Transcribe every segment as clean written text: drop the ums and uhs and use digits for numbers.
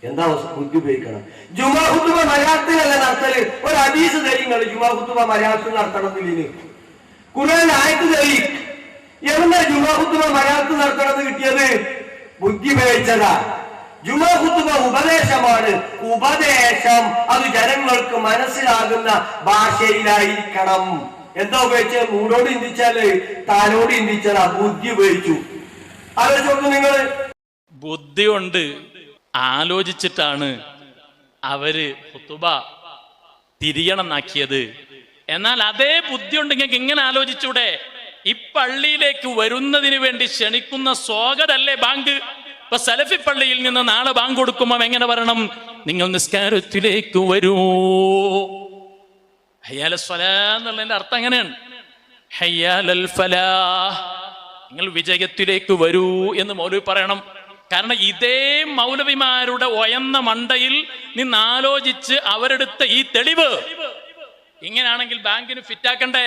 എന്താ ബുദ്ധി ഉപയോഗിക്കണം. ജുമാ ഖുതുബ മലയാളത്തിലല്ല നടത്തല്. ഒരു ഹദീസ് തരി നിങ്ങൾ ജുമാ ഖുതുബ മലയാളത്തിൽ നടത്തണത്തില്ല. ഖുർആൻ ആയത്ത് തരി. എവിടെ ജുമാ ഖുതുബ മലയാളത്തിൽ നടത്തണത് കിട്ടിയത്? ബുദ്ധി ഉപയോഗിച്ചതാ. ജുമാ ഖുതുബ ഉപദേശമാണ്. ഉപദേശം അത് ജനങ്ങൾക്ക് മനസ്സിലാകുന്ന ഭാഷയിലായിരിക്കണം. എന്താ ഉപയോഗിച്ചത്? മൂടോട് ചിന്തിച്ചാല് താനോട് ചിന്തിച്ചാലാ. ബുദ്ധി ഉപയോഗിച്ചു. ആലോചിച്ചു നിങ്ങള്. ബുദ്ധി കൊണ്ട് ആലോചിച്ചിട്ടാണ് അവര് ഖുതുബ തിരിയണമെന്നാക്കിയത്. എന്നാൽ അതേ ബുദ്ധി ഉണ്ടെങ്കിൽ ഇങ്ങനെ ആലോചിച്ചൂടെ? ഈ പള്ളിയിലേക്ക് വരുന്നതിന് വേണ്ടി ക്ഷണിക്കുന്ന സ്വാഗതല്ലേ ബാങ്ക്? ഇപ്പൊ സലഫി പള്ളിയിൽ നിന്ന് നാളെ ബാങ്ക് കൊടുക്കുമ്പോ എങ്ങനെ പറയണം? നിങ്ങൾ നിസ്കാരത്തിലേക്ക് വരൂ. ഹയ്യാല സ്വലാ എന്നുള്ളതിന്റെ അർത്ഥം എങ്ങനെയാണ്? ഹയ്യാലൽ ഫലാഹ്, നിങ്ങൾ വിജയത്തിലേക്ക് വരൂ എന്ന് മൗലവി പറയണം. കാരണം ഇതേ മൗലവിമാരുടെ ഒയന്ന മണ്ടയിൽ നിന്ന് ആലോചിച്ച് അവരെടുത്ത ഈ തെളിവ് ഇങ്ങനെയാണെങ്കിൽ ബാങ്കിന് ഫിറ്റാക്കണ്ടേ?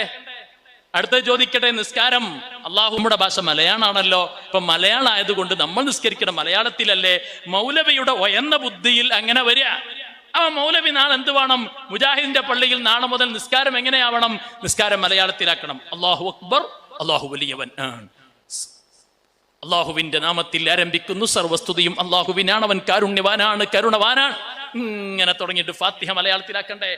അടുത്തത് ചോദിക്കട്ടെ, നിസ്കാരം അള്ളാഹുമ്മയുടെ ഭാഷ മലയാളമാണല്ലോ. ഇപ്പൊ മലയാളം ആയതുകൊണ്ട് നമ്മൾ നിസ്കരിക്കണം മലയാളത്തിലല്ലേ? മൗലവിയുടെ ഒയന്ന ബുദ്ധിയിൽ അങ്ങനെ വരിക. ആ മൗലവി നാളെ എന്ത് വേണം? മുജാഹിദിന്റെ പള്ളിയിൽ നാളെ മുതൽ നിസ്കാരം എങ്ങനെയാവണം? നിസ്കാരം മലയാളത്തിലാക്കണം. അല്ലാഹു അക്ബർ, അല്ലാഹു വലിയവൻ, അള്ളാഹുവിന്റെ നാമത്തിൽ ആരംഭിക്കുന്നു, സർവസ്തുതിയും അള്ളാഹുവിനാണ്, അവൻ കാരുണ്യവാനാണ്, കരുണവാനാണ്, ഇങ്ങനെ തുടങ്ങിയിട്ട് ഫാത്തിഹ മലയാളത്തിലാക്കണ്ടേ?